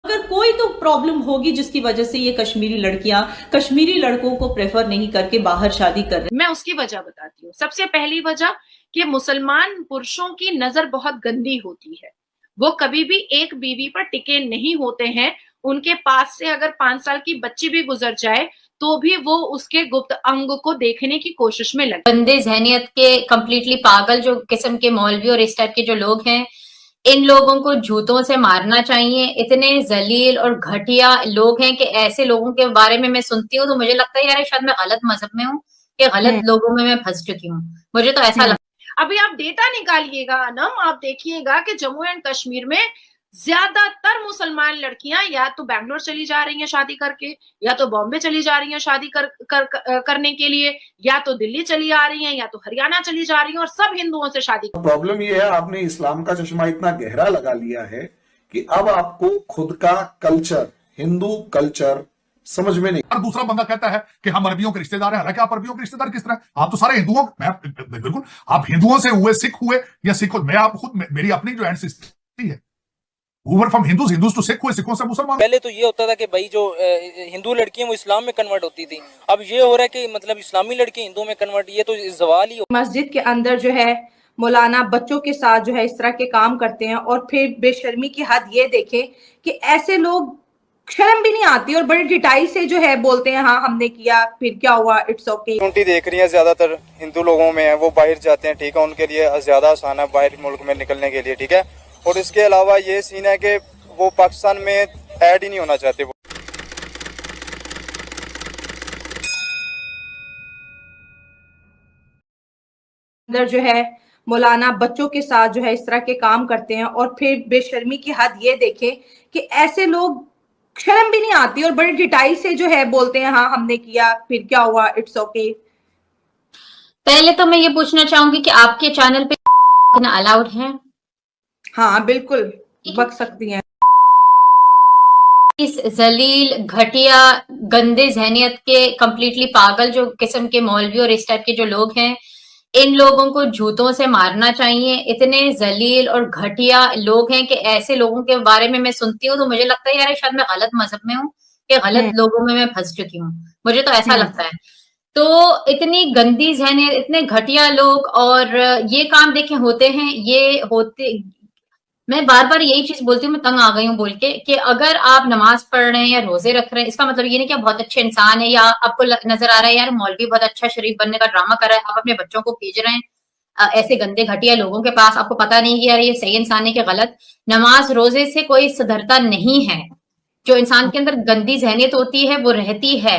अगर कोई तो प्रॉब्लम होगी जिसकी वजह से ये कश्मीरी लड़कियां कश्मीरी लड़कों को प्रेफर नहीं करके बाहर शादी कर रही। मैं उसकी वजह बताती हूँ। सबसे पहली वजह कि मुसलमान पुरुषों की नजर बहुत गंदी होती है। वो कभी भी एक बीवी पर टिके नहीं होते हैं। उनके पास से अगर 5 साल की बच्ची भी गुजर जाए तो भी वो उसके गुप्त अंग को देखने की कोशिश में लगे। गंदे जहनियत के कंप्लीटली पागल जो किस्म के मौलवी और इस टाइप के जो लोग हैं, इन लोगों को जूतों से मारना चाहिए। इतने जलील और घटिया लोग हैं कि ऐसे लोगों के बारे में मैं सुनती हूँ तो मुझे लगता है यार शायद मैं गलत मजहब में हूँ कि गलत लोगों में मैं फंस चुकी हूँ। मुझे तो ऐसा लगता है। अभी आप डेटा निकालिएगा अनम, आप देखिएगा कि जम्मू एंड कश्मीर में ज्यादातर मुसलमान लड़कियां या तो बैंगलोर चली जा रही हैं शादी करके, या तो बॉम्बे चली जा रही हैं शादी करने के लिए, या तो दिल्ली चली आ रही हैं, या तो हरियाणा चली जा रही हैं, और सब हिंदुओं से शादी। प्रॉब्लम ये है, आपने इस्लाम का चश्मा इतना गहरा लगा लिया है कि अब आपको खुद का कल्चर, हिंदू कल्चर समझ में नहीं। और दूसरा बंदा कहता है कि हम अरबियों के रिश्तेदार हैं। हालांकि आप अरबियों के रिश्तेदार किस तरह? आप तो सारे हिंदुओं, मैं बिल्कुल, आप हिंदुओं से हुए, सिख हुए या सिख, मैं आप खुद, मेरी अपनी जो एंसेस्ट्री है, over from Hindus to Sikh हुए, सिखों से मुसलमान। पहले तो ये होता था कि भाई जो हिंदू लड़कियां वो इस्लाम में कन्वर्ट होती थी। अब ये हो रहा है कि मतलब इस्लामी लड़की हिंदू में कन्वर्ट, ये तो जवाल ही हो। मस्जिद के अंदर जो है मौलाना बच्चों के साथ जो है इस तरह के काम करते हैं, और फिर बेशर्मी की हद ये देखें कि ऐसे लोग, शर्म भी नहीं आती और बड़ी डिटाई से जो है बोलते हैं हाँ हमने किया, फिर क्या हुआ, इट्स ओके। अपॉर्चुनिटी देख रही है ज्यादातर हिंदू लोगों में है, वो बाहर जाते हैं, ठीक है, उनके लिए ज्यादा आसान है बाहर मुल्क में निकलने के लिए, ठीक है। और इसके अलावा ये सीन है कि वो पाकिस्तान में ऐड ही नहीं होना चाहते। अंदर जो है मौलाना बच्चों के साथ जो है इस तरह के काम करते हैं, और फिर बेशर्मी की हद ये देखें कि ऐसे लोग, शर्म भी नहीं आती और बड़ी डिटाई से जो है बोलते हैं हाँ हमने किया, फिर क्या हुआ, इट्स ओके। पहले तो मैं ये पूछना चाहूंगी कि आपके चैनल पे अलाउड है? हाँ बिल्कुल, बक सकती हैं। इस जलील घटिया गंदे जहनियत के कंप्लीटली पागल जो किस्म के मौलवी और इस टाइप के जो लोग हैं, इन लोगों को जूतों से मारना चाहिए। इतने जलील और घटिया लोग हैं कि ऐसे लोगों के बारे में मैं सुनती हूँ तो मुझे लगता है यार शायद मैं गलत मजहब में हूँ कि गलत लोगों में मैं फंस चुकी हूँ। मुझे तो ऐसा लगता है। तो इतनी गंदी जहनियत, इतने घटिया लोग, और ये काम देखे होते हैं, ये होते, मैं बार बार यही चीज बोलती हूँ, मैं तंग आ गई हूँ बोल के कि अगर आप नमाज पढ़ रहे हैं या रोजे रख रहे हैं, इसका मतलब ये नहीं कि आप बहुत अच्छे इंसान है, या आपको नजर आ रहा है यार मौलवी बहुत अच्छा शरीफ बनने का ड्रामा कर रहा है, आप अपने बच्चों को भेज रहे हैं ऐसे गंदे घटिया लोगों के पास, आपको पता नहीं कि यार ये सही इंसान है कि गलत। नमाज रोजे से कोई सुधरता नहीं है। जो इंसान के अंदर गंदी जहनियत होती है वो रहती है।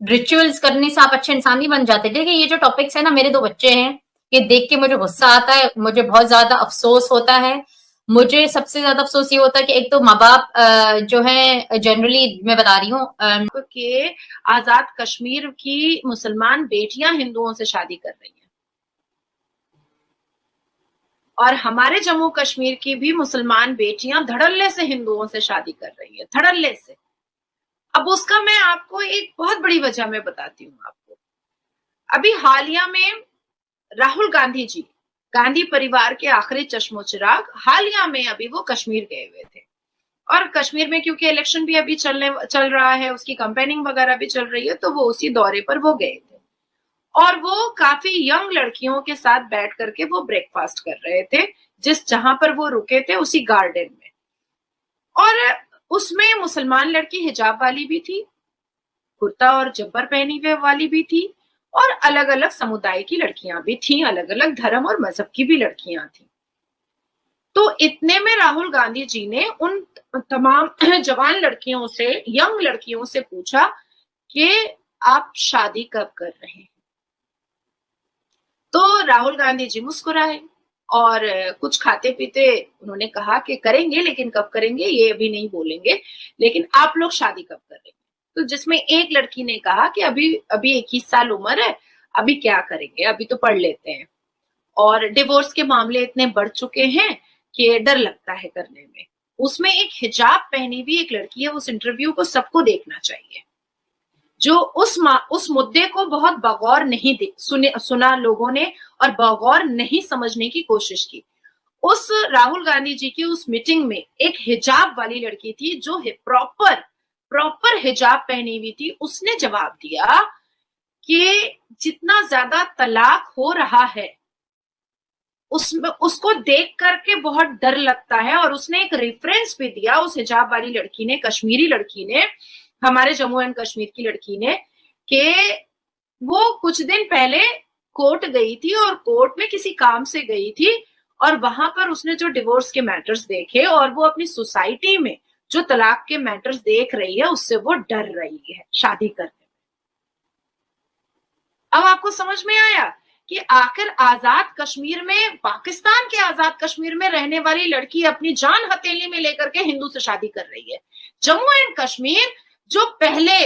रिचुअल्स करने से आप अच्छे इंसान नहीं बन जाते। देखिए ये जो टॉपिक्स है ना, मेरे 2 बच्चे हैं, ये देख के मुझे गुस्सा आता है, मुझे बहुत ज्यादा अफसोस होता है। मुझे सबसे ज्यादा अफसोस ये होता है कि एक तो माँ बाप जो है, जनरली मैं बता रही हूँ कि आजाद कश्मीर की मुसलमान बेटियां हिंदुओं से शादी कर रही हैं, और हमारे जम्मू कश्मीर की भी मुसलमान बेटियां धड़ल्ले से हिंदुओं से शादी कर रही है, धड़ल्ले से। अब उसका मैं आपको एक बहुत बड़ी वजह मैं बताती हूँ आपको। अभी हालिया में राहुल गांधी जी, गांधी परिवार के आखिरी चश्मो चिराग, हालिया में अभी वो कश्मीर गए हुए थे, और कश्मीर में क्योंकि इलेक्शन भी अभी चल रहा है, उसकी कैंपेनिंग वगैरह भी चल रही है, तो वो उसी दौरे पर वो गए थे, और वो काफी यंग लड़कियों के साथ बैठ करके वो ब्रेकफास्ट कर रहे थे, जहां पर वो रुके थे उसी गार्डन में। और उसमें मुसलमान लड़की हिजाब वाली भी थी, कुर्ता और जब्बर पहनी हुए वाली भी थी, और अलग अलग समुदाय की लड़कियां भी थी, अलग अलग धर्म और मजहब की भी लड़कियां थी। तो इतने में राहुल गांधी जी ने उन तमाम जवान लड़कियों से, यंग लड़कियों से पूछा कि आप शादी कब कर रहे हैं। तो राहुल गांधी जी मुस्कुराए और कुछ खाते पीते उन्होंने कहा कि करेंगे, लेकिन कब करेंगे ये अभी नहीं बोलेंगे, लेकिन आप लोग शादी कब करेंगे। तो जिसमें एक लड़की ने कहा कि अभी 21 साल उम्र है, अभी क्या करेंगे, अभी तो पढ़ लेते हैं, और डिवोर्स के मामले इतने बढ़ चुके हैं कि डर लगता है करने में। उसमें एक हिजाब पहनी हुई एक लड़की है, उस इंटरव्यू को सबको देखना चाहिए, जो उस मुद्दे को बहुत बगौर नहीं सुना लोगों ने, और बगौर नहीं समझने की कोशिश की। उस राहुल गांधी जी की उस मीटिंग में एक हिजाब वाली लड़की थी जो प्रॉपर हिजाब पहनी हुई थी। उसने जवाब दिया कि जितना ज्यादा तलाक हो रहा है उसमें उसको देख करके बहुत डर लगता है। और उसने एक रेफरेंस भी दिया उस हिजाब वाली लड़की ने, कश्मीरी लड़की ने, हमारे जम्मू एंड कश्मीर की लड़की ने, कि वो कुछ दिन पहले कोर्ट गई थी और कोर्ट में किसी काम से गई थी और वहां पर उसने जो डिवोर्स के मैटर्स देखे और वो अपनी सोसाइटी में जो तलाक के मैटर्स देख रही है उससे वो डर रही है शादी करने में। अब आपको समझ में आया कि आखिर आजाद कश्मीर में, पाकिस्तान के आजाद कश्मीर में रहने वाली लड़की अपनी जान हथेली में लेकर के हिंदू से शादी कर रही है। जम्मू एंड कश्मीर जो पहले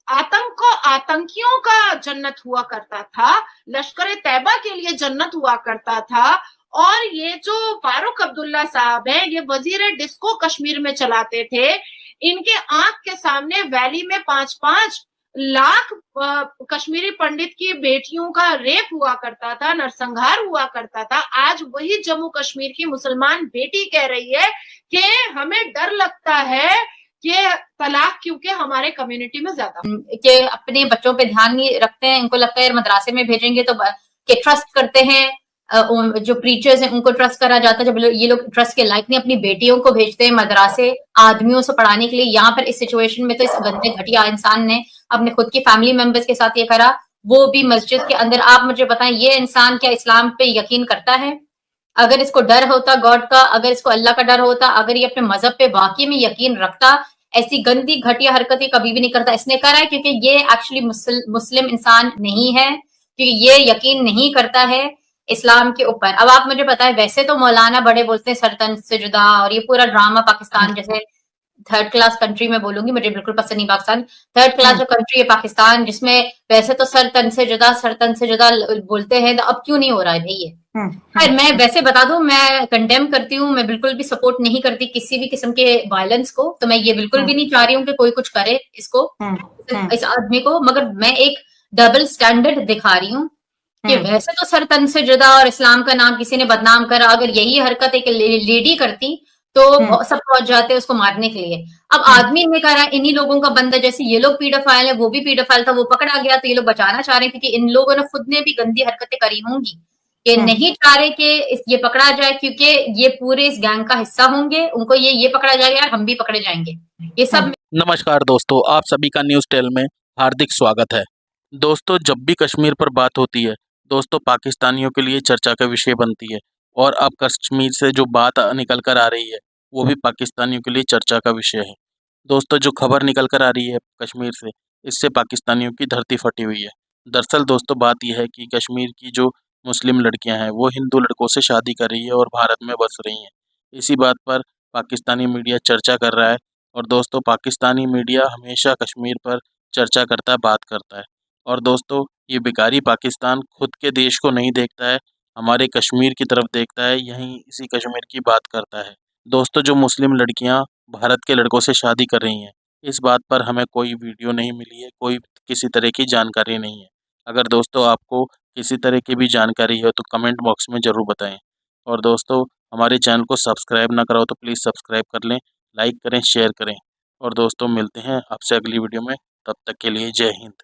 आतंकियों का जन्नत हुआ करता था, लश्कर तैयबा के लिए जन्नत हुआ करता था, और ये जो फारूक अब्दुल्ला साहब हैं, ये वजीर डिस्को कश्मीर में चलाते थे। इनके आंख के सामने वैली में 5-5 लाख कश्मीरी पंडित की बेटियों का रेप हुआ करता था, नरसंहार हुआ करता था। आज वही जम्मू कश्मीर की मुसलमान बेटी कह रही है कि हमें डर लगता है कि तलाक क्योंकि हमारे कम्युनिटी में ज्यादा कि अपने बच्चों पे ध्यान नहीं रखते हैं। इनको लगता है यार मदरसे में भेजेंगे तो के ट्रस्ट करते हैं, जो प्रीचर्स हैं उनको ट्रस्ट करा जाता है। जब ये लोग ट्रस्ट के लायक नहीं, अपनी बेटियों को भेजते हैं मदरसे आदमियों से पढ़ाने के लिए। यहाँ पर इस सिचुएशन में तो इस गंदे घटिया इंसान ने अपने खुद की फैमिली मेंबर्स के साथ ये करा, वो भी मस्जिद के अंदर। आप मुझे बताएं, ये इंसान क्या इस्लाम पे यकीन करता है? अगर इसको डर होता गॉड का, अगर इसको अल्लाह का डर होता, अगर ये अपने मजहब पे वाकई में यकीन रखता, ऐसी गंदी घटिया हरकतें कभी भी नहीं करता। इसने करा है क्योंकि ये एक्चुअली मुस्लिम इंसान नहीं है, क्योंकि ये यकीन नहीं करता है इस्लाम के ऊपर। अब आप मुझे बताएं, वैसे तो मौलाना बड़े बोलते हैं सरतन से जुदा, और ये पूरा ड्रामा पाकिस्तान जैसे थर्ड क्लास कंट्री में बोलूंगी, मुझे बिल्कुल पसंद नहीं पाकिस्तान। थर्ड क्लास जो कंट्री है पाकिस्तान, जिसमें वैसे तो सरतन से जुदा बोलते हैं, तो अब क्यों नहीं हो रहा है भाई ये? खैर, मैं वैसे बता दूं, मैं कंडेम करती हूँ, मैं बिल्कुल भी सपोर्ट नहीं करती किसी भी किस्म के वायलेंस को। तो मैं ये बिल्कुल भी नहीं चाह रही हूँ कि कोई कुछ करे इसको, इस आदमी को। मगर मैं एक डबल स्टैंडर्ड दिखा रही हूँ कि वैसे तो सरतन से जुदा और इस्लाम का नाम किसी ने बदनाम करा, अगर यही हरकत एक लेडी करती तो सब पहुंच जाते उसको मारने के लिए। अब आदमी ने करा, इन्हीं लोगों का बंदा, जैसे ये लोग पीडोफाइल है, वो भी पीडोफाइल था, वो पकड़ा गया, तो ये लोग बचाना चाह रहे हैं क्योंकि इन लोगों ने खुद ने भी गंदी हरकतें करी होंगी। ये नहीं चाह रहे कि ये पकड़ा जाए क्योंकि ये पूरे इस गैंग का हिस्सा होंगे। उनको ये पकड़ा जाएगा यार, हम भी पकड़े जाएंगे, ये सब। नमस्कार दोस्तों, आप सभी का न्यूज़ टेल में हार्दिक स्वागत है। दोस्तों, जब भी कश्मीर पर बात होती है दोस्तों, पाकिस्तानियों के लिए चर्चा का विषय बनती है, और अब कश्मीर से जो बात निकल कर आ रही है वो भी पाकिस्तानियों के लिए चर्चा का विषय है। दोस्तों, जो खबर निकल कर आ रही है कश्मीर से, इससे पाकिस्तानियों की धरती फटी हुई है। दरअसल दोस्तों, बात यह है कि कश्मीर की जो मुस्लिम लड़कियां हैं वो हिंदू लड़कों से शादी कर रही है और भारत में बस रही हैं। इसी बात पर पाकिस्तानी मीडिया चर्चा कर रहा है। और दोस्तों, पाकिस्तानी मीडिया हमेशा कश्मीर पर चर्चा करता है, बात करता है। और दोस्तों, ये बेकारी पाकिस्तान खुद के देश को नहीं देखता है, हमारे कश्मीर की तरफ देखता है, यहीं इसी कश्मीर की बात करता है। दोस्तों, जो मुस्लिम लड़कियां भारत के लड़कों से शादी कर रही हैं, इस बात पर हमें कोई वीडियो नहीं मिली है, कोई किसी तरह की जानकारी नहीं है। अगर दोस्तों आपको किसी तरह की भी जानकारी है तो कमेंट बॉक्स में ज़रूर बताएं। और दोस्तों, हमारे चैनल को सब्सक्राइब ना करो तो प्लीज़ सब्सक्राइब कर लें, लाइक करें, शेयर करें। और दोस्तों, मिलते हैं आपसे अगली वीडियो में, तब तक के लिए जय हिंद।